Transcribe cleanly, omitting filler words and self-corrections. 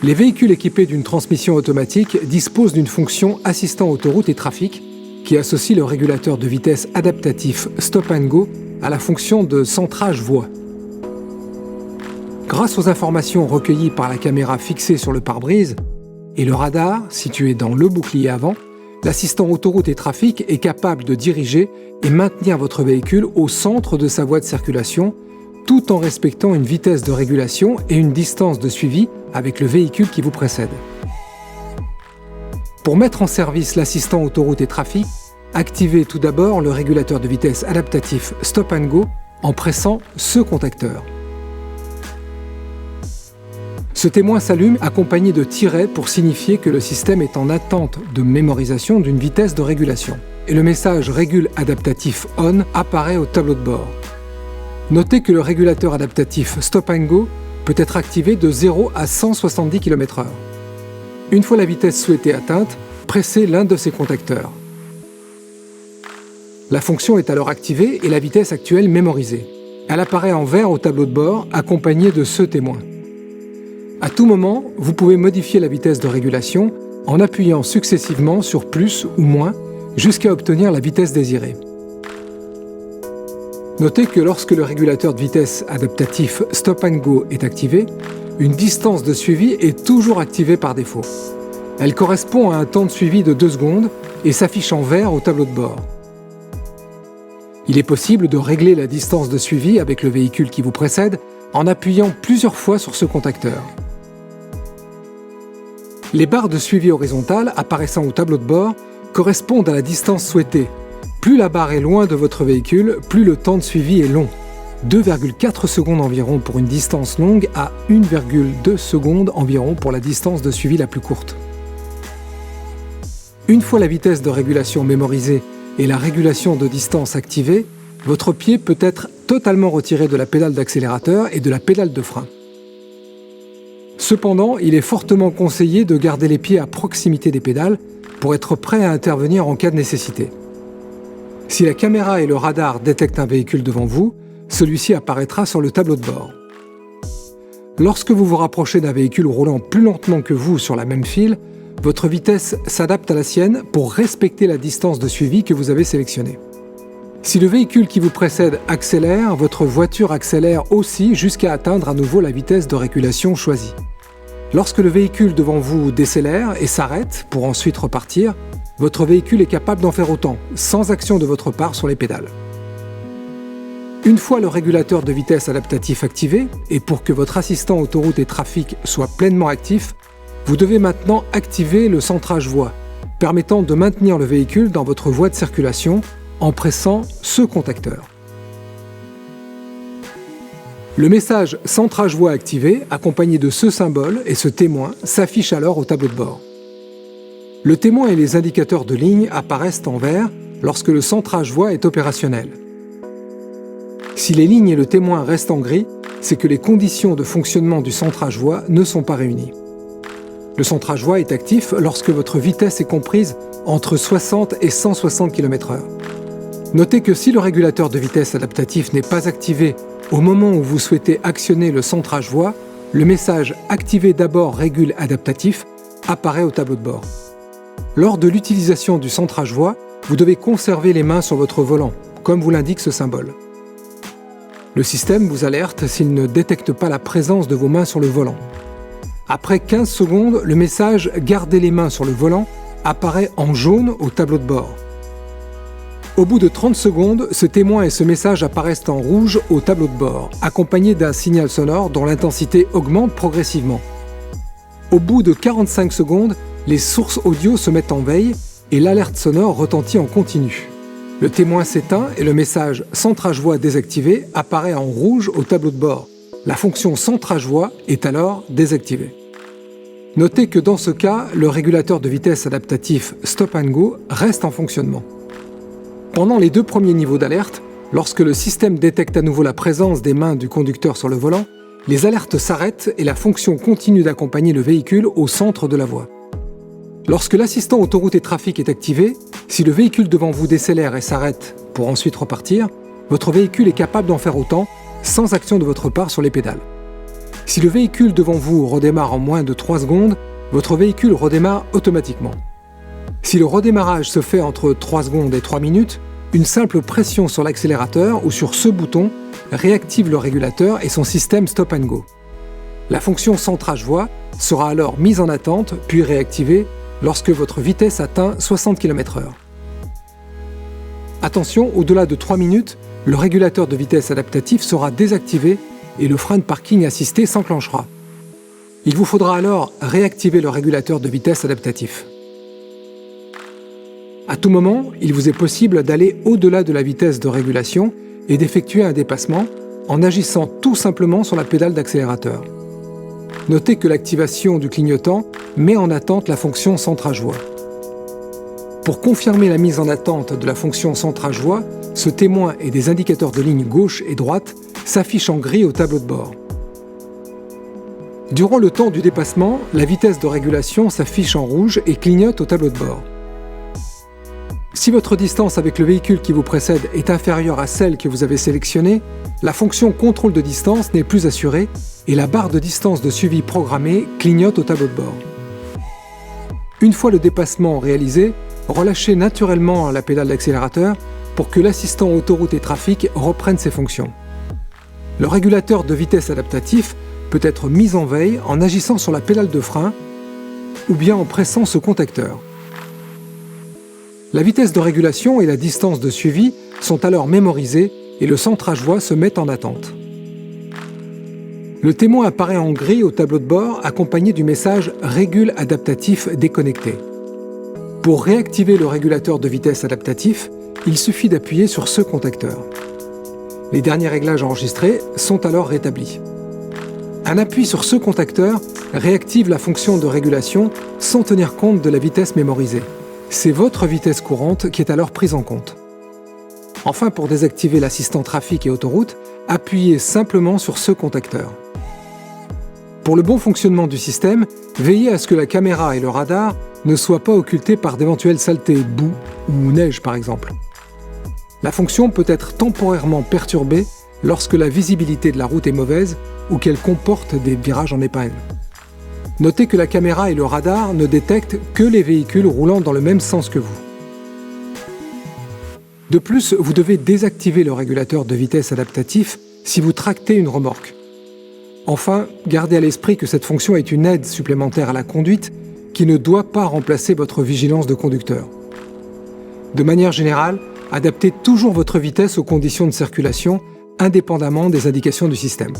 Les véhicules équipés d'une transmission automatique disposent d'une fonction assistant autoroute et trafic qui associe le régulateur de vitesse adaptatif Stop and Go à la fonction de centrage voie. Grâce aux informations recueillies par la caméra fixée sur le pare-brise et le radar situé dans le bouclier avant, l'assistant autoroute et trafic est capable de diriger et maintenir votre véhicule au centre de sa voie de circulation, tout en respectant une vitesse de régulation et une distance de suivi avec le véhicule qui vous précède. Pour mettre en service l'assistant autoroute et trafic, activez tout d'abord le régulateur de vitesse adaptatif Stop and Go en pressant ce contacteur. Ce témoin s'allume accompagné de tirets pour signifier que le système est en attente de mémorisation d'une vitesse de régulation. Et le message Régule adaptatif ON apparaît au tableau de bord. Notez que le régulateur adaptatif Stop and Go peut être activé de 0 à 170 km/h. Une fois la vitesse souhaitée atteinte, pressez l'un de ces contacteurs. La fonction est alors activée et la vitesse actuelle mémorisée. Elle apparaît en vert au tableau de bord accompagnée de ce témoin. À tout moment, vous pouvez modifier la vitesse de régulation en appuyant successivement sur plus ou moins jusqu'à obtenir la vitesse désirée. Notez que lorsque le régulateur de vitesse adaptatif Stop and Go est activé, une distance de suivi est toujours activée par défaut. Elle correspond à un temps de suivi de 2 secondes et s'affiche en vert au tableau de bord. Il est possible de régler la distance de suivi avec le véhicule qui vous précède en appuyant plusieurs fois sur ce contacteur. Les barres de suivi horizontales apparaissant au tableau de bord correspondent à la distance souhaitée. Plus la barre est loin de votre véhicule, plus le temps de suivi est long. 2,4 secondes environ pour une distance longue à 1,2 secondes environ pour la distance de suivi la plus courte. Une fois la vitesse de régulation mémorisée et la régulation de distance activée, votre pied peut être totalement retiré de la pédale d'accélérateur et de la pédale de frein. Cependant, il est fortement conseillé de garder les pieds à proximité des pédales pour être prêt à intervenir en cas de nécessité. Si la caméra et le radar détectent un véhicule devant vous, celui-ci apparaîtra sur le tableau de bord. Lorsque vous vous rapprochez d'un véhicule roulant plus lentement que vous sur la même file, votre vitesse s'adapte à la sienne pour respecter la distance de suivi que vous avez sélectionnée. Si le véhicule qui vous précède accélère, votre voiture accélère aussi jusqu'à atteindre à nouveau la vitesse de régulation choisie. Lorsque le véhicule devant vous décélère et s'arrête pour ensuite repartir, votre véhicule est capable d'en faire autant, sans action de votre part sur les pédales. Une fois le régulateur de vitesse adaptatif activé, et pour que votre assistant autoroute et trafic soit pleinement actif, vous devez maintenant activer le centrage voie, permettant de maintenir le véhicule dans votre voie de circulation en pressant ce contacteur. Le message « Centrage voie activé » accompagné de ce symbole et ce témoin s'affiche alors au tableau de bord. Le témoin et les indicateurs de ligne apparaissent en vert lorsque le centrage voie est opérationnel. Si les lignes et le témoin restent en gris, c'est que les conditions de fonctionnement du centrage voie ne sont pas réunies. Le centrage voie est actif lorsque votre vitesse est comprise entre 60 et 160 km/h. Notez que si le régulateur de vitesse adaptatif n'est pas activé au moment où vous souhaitez actionner le centrage voie, le message « Activez d'abord régule adaptatif » apparaît au tableau de bord. Lors de l'utilisation du centrage voie, vous devez conserver les mains sur votre volant, comme vous l'indique ce symbole. Le système vous alerte s'il ne détecte pas la présence de vos mains sur le volant. Après 15 secondes, le message « Gardez les mains sur le volant » apparaît en jaune au tableau de bord. Au bout de 30 secondes, ce témoin et ce message apparaissent en rouge au tableau de bord, accompagné d'un signal sonore dont l'intensité augmente progressivement. Au bout de 45 secondes, les sources audio se mettent en veille et l'alerte sonore retentit en continu. Le témoin s'éteint et le message « Centrage voie désactivé » apparaît en rouge au tableau de bord. La fonction centrage voie est alors désactivée. Notez que dans ce cas, le régulateur de vitesse adaptatif Stop and Go reste en fonctionnement. Pendant les 2 premiers niveaux d'alerte, lorsque le système détecte à nouveau la présence des mains du conducteur sur le volant, les alertes s'arrêtent et la fonction continue d'accompagner le véhicule au centre de la voie. Lorsque l'assistant autoroute et trafic est activé, si le véhicule devant vous décélère et s'arrête pour ensuite repartir, votre véhicule est capable d'en faire autant sans action de votre part sur les pédales. Si le véhicule devant vous redémarre en moins de 3 secondes, votre véhicule redémarre automatiquement. Si le redémarrage se fait entre 3 secondes et 3 minutes, une simple pression sur l'accélérateur ou sur ce bouton réactive le régulateur et son système stop and go. La fonction centrage-voie sera alors mise en attente puis réactivée lorsque votre vitesse atteint 60 km/h. Attention, au-delà de 3 minutes, le régulateur de vitesse adaptatif sera désactivé et le frein de parking assisté s'enclenchera. Il vous faudra alors réactiver le régulateur de vitesse adaptatif. À tout moment, il vous est possible d'aller au-delà de la vitesse de régulation et d'effectuer un dépassement en agissant tout simplement sur la pédale d'accélérateur. Notez que l'activation du clignotant met en attente la fonction centrage-voie. Pour confirmer la mise en attente de la fonction centrage-voie, ce témoin et des indicateurs de ligne gauche et droite s'affichent en gris au tableau de bord. Durant le temps du dépassement, la vitesse de régulation s'affiche en rouge et clignote au tableau de bord. Si votre distance avec le véhicule qui vous précède est inférieure à celle que vous avez sélectionnée, la fonction contrôle de distance n'est plus assurée et la barre de distance de suivi programmée clignote au tableau de bord. Une fois le dépassement réalisé, relâchez naturellement la pédale d'accélérateur pour que l'assistant autoroute et trafic reprenne ses fonctions. Le régulateur de vitesse adaptatif peut être mis en veille en agissant sur la pédale de frein ou bien en pressant ce contacteur. La vitesse de régulation et la distance de suivi sont alors mémorisées et le centrage-voie se met en attente. Le témoin apparaît en gris au tableau de bord accompagné du message « Régule adaptatif déconnecté ». Pour réactiver le régulateur de vitesse adaptatif, il suffit d'appuyer sur ce contacteur. Les derniers réglages enregistrés sont alors rétablis. Un appui sur ce contacteur réactive la fonction de régulation sans tenir compte de la vitesse mémorisée. C'est votre vitesse courante qui est alors prise en compte. Enfin, pour désactiver l'assistant trafic et autoroute, appuyez simplement sur ce contacteur. Pour le bon fonctionnement du système, veillez à ce que la caméra et le radar ne soient pas occultés par d'éventuelles saletés, boue ou neige par exemple. La fonction peut être temporairement perturbée lorsque la visibilité de la route est mauvaise ou qu'elle comporte des virages en épingle. Notez que la caméra et le radar ne détectent que les véhicules roulant dans le même sens que vous. De plus, vous devez désactiver le régulateur de vitesse adaptatif si vous tractez une remorque. Enfin, gardez à l'esprit que cette fonction est une aide supplémentaire à la conduite qui ne doit pas remplacer votre vigilance de conducteur. De manière générale, adaptez toujours votre vitesse aux conditions de circulation, indépendamment des indications du système.